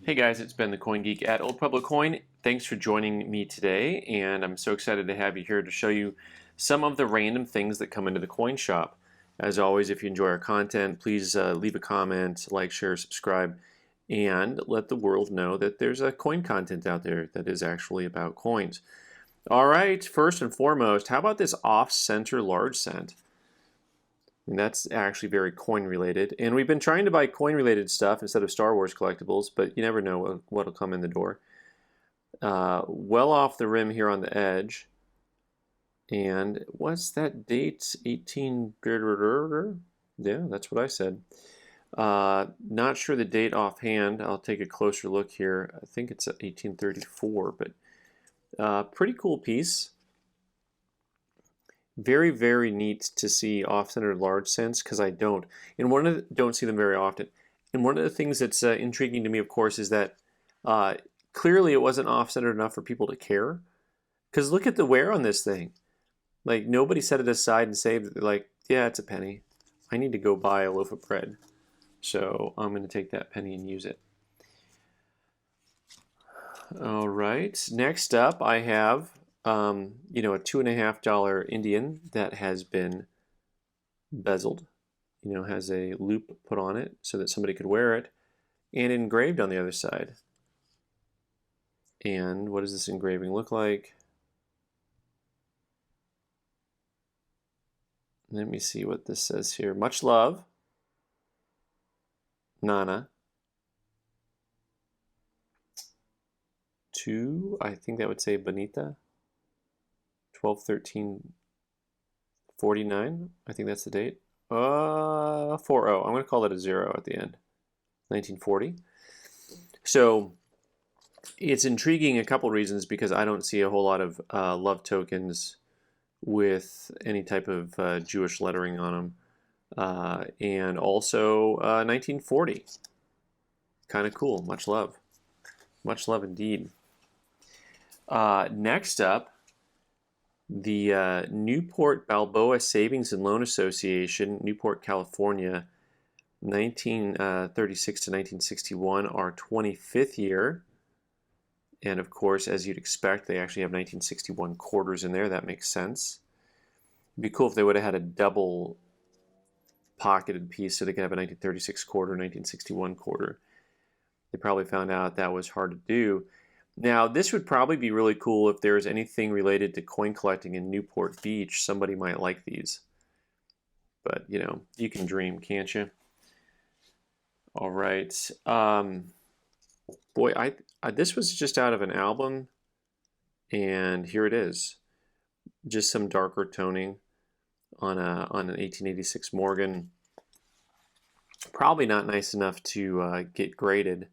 Hey guys, it's Ben the Coin Geek at Old Pueblo Coin. Thanks for joining me today, and I'm so excited to have you here to show you some of the random things that come into the coin shop. As always, if you enjoy our content, please leave a comment, like, share, subscribe, and let the world know that there's a coin content out there that is actually about coins. All right, first and foremost, how about this off-center large cent? And that's actually very coin related. And we've been trying to buy coin related stuff instead of Star Wars collectibles, but you never know what'll come in the door. Well off the rim here on the edge. And what's that date? 18. Yeah, that's what I said. Not sure the date offhand. I'll take a closer look here. I think it's 1834, but pretty cool piece. Very, very neat to see off-centered large cents because I don't. And don't see them very often. And one of the things that's intriguing to me, of course, is that clearly it wasn't off-centered enough for people to care. Because look at the wear on this thing. Like, nobody set it aside and saved it. They're like, yeah, it's a penny. I need to go buy a loaf of bread. So I'm going to take that penny and use it. All right. Next up, I have a $2.50 Indian that has been bezeled, has a loop put on it so that somebody could wear it, and engraved on the other side. And what does this engraving look like? Let me see what this says here. Much love, Nana. To, I think that would say Bonita. 12/13/49. I think that's the date. 40. I'm going to call it a 0 at the end. 1940. So it's intriguing a couple reasons because I don't see a whole lot of love tokens with any type of Jewish lettering on them. And also 1940. Kind of cool. Much love. Much love indeed. Next up, the Newport Balboa Savings and Loan Association, Newport, California, 1936 to 1961, our 25th year. And of course, as you'd expect, they actually have 1961 quarters in there. That makes sense. It'd be cool if they would have had a double pocketed piece so they could have a 1936 quarter, 1961 quarter. They probably found out that was hard to do. Now, this would probably be really cool if there's anything related to coin collecting in Newport Beach. Somebody might like these. But, you can dream, can't you? All right. Boy, this was just out of an album, and here it is. Just some darker toning on an 1886 Morgan. Probably not nice enough to get graded.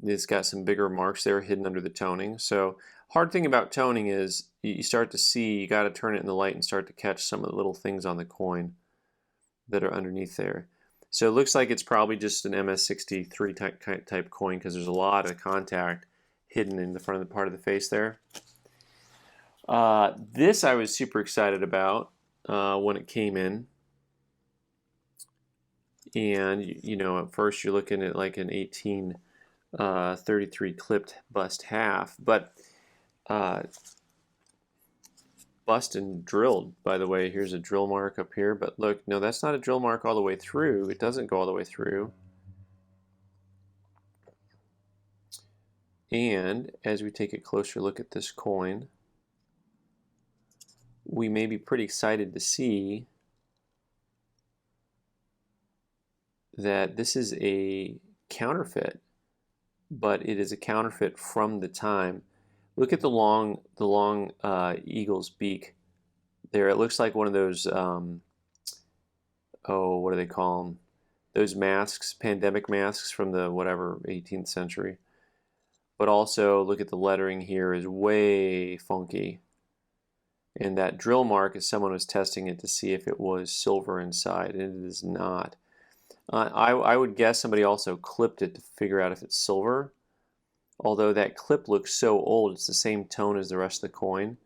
It's got some bigger marks there hidden under the toning. So hard thing about toning is you start to see, you got to turn it in the light and start to catch some of the little things on the coin that are underneath there. So it looks like it's probably just an MS63 type coin because there's a lot of contact hidden in the front of the part of the face there. This I was super excited about when it came in. And, at first you're looking at like an 1833 clipped bust half, but bust and drilled, by the way. Here's a drill mark up here, but look, no, that's not a drill mark all the way through. It doesn't go all the way through. And as we take a closer look at this coin, we may be pretty excited to see that this is a counterfeit, but it is a counterfeit from the time. Look at the long eagle's beak there. It looks like one of those, what do they call them? Those masks, pandemic masks from the 18th century. But also, look at the lettering here is way funky. And that drill mark is someone was testing it to see if it was silver inside, and it is not. I would guess somebody also clipped it to figure out if it's silver. Although that clip looks so old, it's the same tone as the rest of the coin.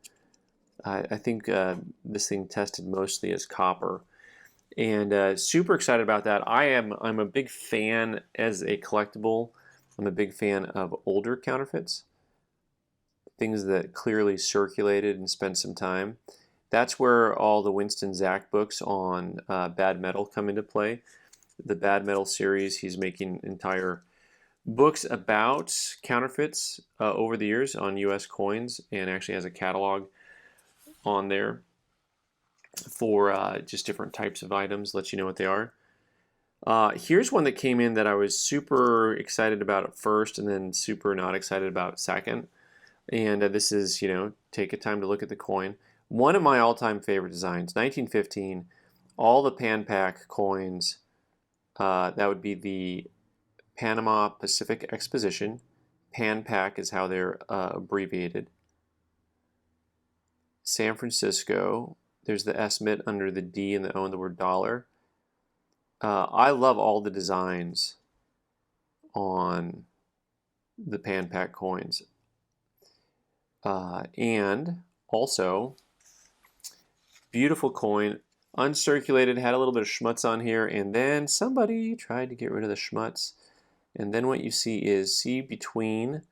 I think this thing tested mostly as copper. And super excited about that. I'm a big fan as a collectible I'm a big fan of older counterfeits, things that clearly circulated and spent some time. That's where all the Winston Zach books on bad metal come into play. The Bad Metal series, he's making entire books about counterfeits over the years on US coins, and actually has a catalog on there for just different types of items, lets you know what they are. Here's one that came in that I was super excited about at first and then super not excited about second. And this is, take a time to look at the coin. One of my all-time favorite designs, 1915, all the Pan Pac coins, that would be the Panama Pacific Exposition. Pan Pac is how they're abbreviated. San Francisco, there's the estimate under the D and the O and the word dollar. I love all the designs on the Pan Pac coins. And also, beautiful coin, uncirculated, had a little bit of schmutz on here, and then somebody tried to get rid of the schmutz. And then what you see between,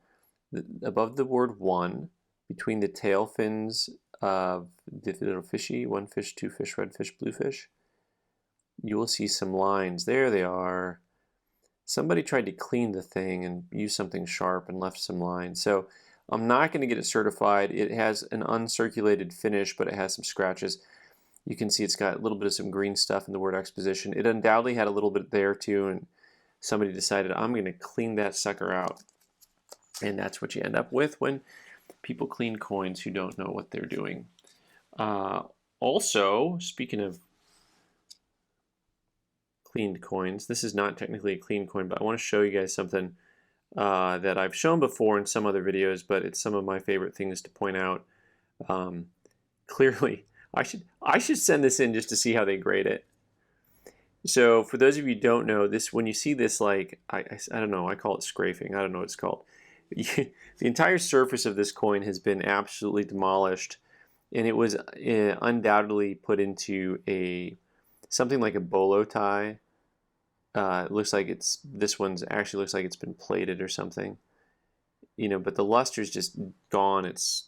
above the word one, between the tail fins of the little fishy, one fish, two fish, red fish, blue fish, you will see some lines. There they are. Somebody tried to clean the thing and use something sharp and left some lines. So I'm not going to get it certified. It has an uncirculated finish, but it has some scratches. You can see it's got a little bit of some green stuff in the word exposition. It undoubtedly had a little bit there too, and somebody decided, I'm going to clean that sucker out. And that's what you end up with when people clean coins who don't know what they're doing. Also, speaking of cleaned coins, this is not technically a clean coin, but I want to show you guys something that I've shown before in some other videos, but it's some of my favorite things to point out. Clearly, I should send this in just to see how they grade it. So for those of you who don't know, this, when you see this, like, I don't know, I call it scraping. I don't know what it's called. The entire surface of this coin has been absolutely demolished, and it was undoubtedly put into something like a bolo tie. It looks like this one's actually looks like it's been plated or something, but the luster's just gone. It's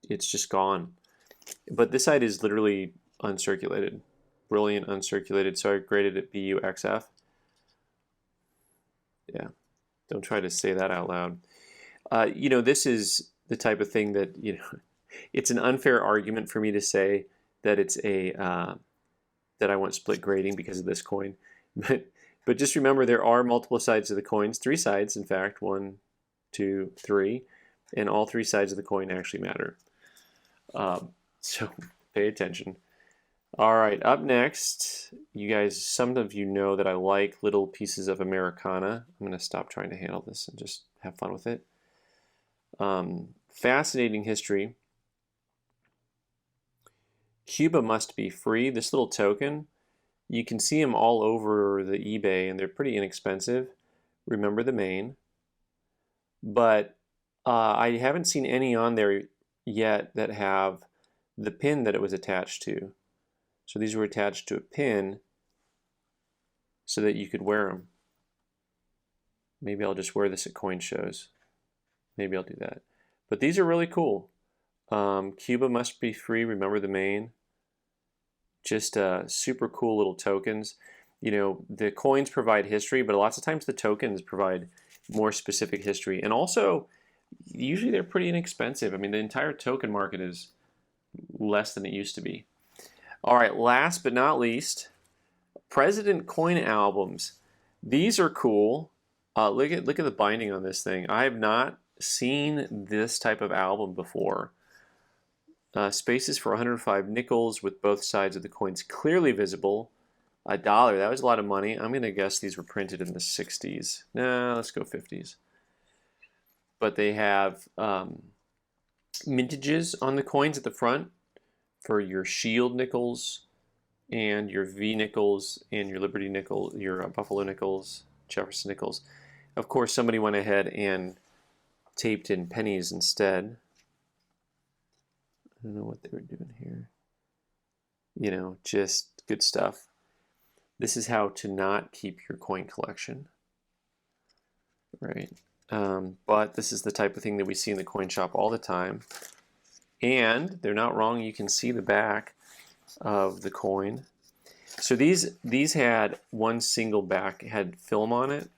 just gone. But this side is literally uncirculated, brilliant uncirculated. So I graded it BUXF. Yeah, don't try to say that out loud. This is the type of thing that it's an unfair argument for me to say that it's that I want split grading because of this coin, but just remember there are multiple sides of the coins, 3 sides in fact, 1, 2, 3, and all 3 sides of the coin actually matter. So pay attention. All right, up next, you guys, some of you know that I like little pieces of Americana. I'm going to stop trying to handle this and just have fun with it. Fascinating history. Cuba must be free. This little token, you can see them all over the eBay, and they're pretty inexpensive. Remember the main. But I haven't seen any on there yet that have the pin that it was attached to. So these were attached to a pin so that you could wear them. Maybe I'll just wear this at coin shows. Maybe I'll do that. But these are really cool. Cuba must be free. Remember the main. Just super cool little tokens. The coins provide history, but lots of times the tokens provide more specific history. And also, usually they're pretty inexpensive. I mean, the entire token market is less than it used to be. All right, last but not least, President Coin albums. These are cool. Look at the binding on this thing. I have not seen this type of album before. Spaces for 105 nickels with both sides of the coins clearly visible. $1. That was a lot of money. I'm going to guess these were printed in the 60s. No, let's go 50s. But they have mintages on the coins at the front for your Shield nickels and your V nickels and your Liberty nickel, your Buffalo nickels, Jefferson nickels. Of course, somebody went ahead and taped in pennies instead. I don't know what they were doing here. Just good stuff. This is how to not keep your coin collection. Right? but this is the type of thing that we see in the coin shop all the time. And they're not wrong, you can see the back of the coin. So these had one single back, had film on it,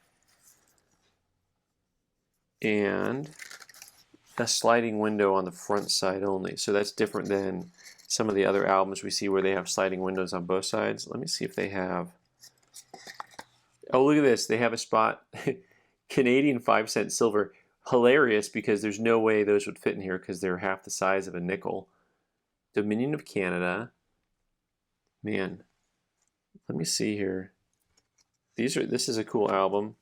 and a sliding window on the front side only. So that's different than some of the other albums we see where they have sliding windows on both sides. Let me see if they have. Oh, look at this. They have a spot. Canadian 5-cent silver. Hilarious, because there's no way those would fit in here because they're half the size of a nickel. Dominion of Canada. Man, let me see here. This is a cool album.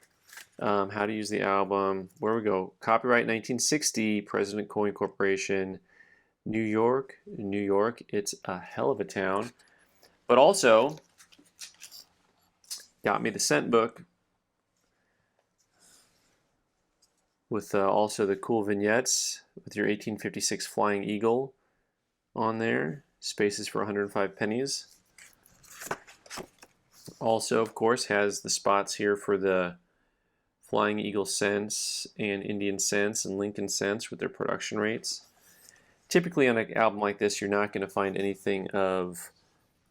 How to use the album. Where we go? Copyright 1960, President Coin Corporation, New York. New York. It's a hell of a town. But also, got me the cent book with also the cool vignettes with your 1856 Flying Eagle on there. Spaces for 105 pennies. Also, of course, has the spots here for the Flying Eagle cents and Indian cents and Lincoln cents with their production rates. Typically on an album like this, you're not going to find anything of,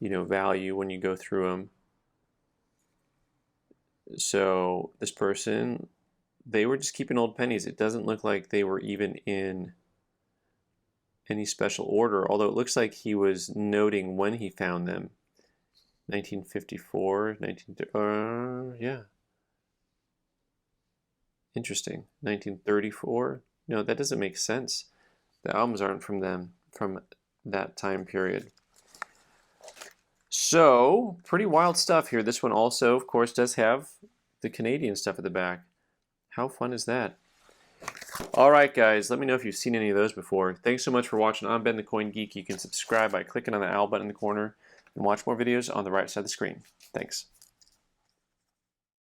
value when you go through them. So this person, they were just keeping old pennies. It doesn't look like they were even in any special order, although it looks like he was noting when he found them. 1954, yeah. Interesting. 1934. No, that doesn't make sense. The albums aren't from that time period. So, pretty wild stuff here. This one also, of course, does have the Canadian stuff at the back. How fun is that? All right, guys, let me know if you've seen any of those before. Thanks so much for watching. I'm Ben the Coin Geek. You can subscribe by clicking on the owl button in the corner and watch more videos on the right side of the screen. Thanks.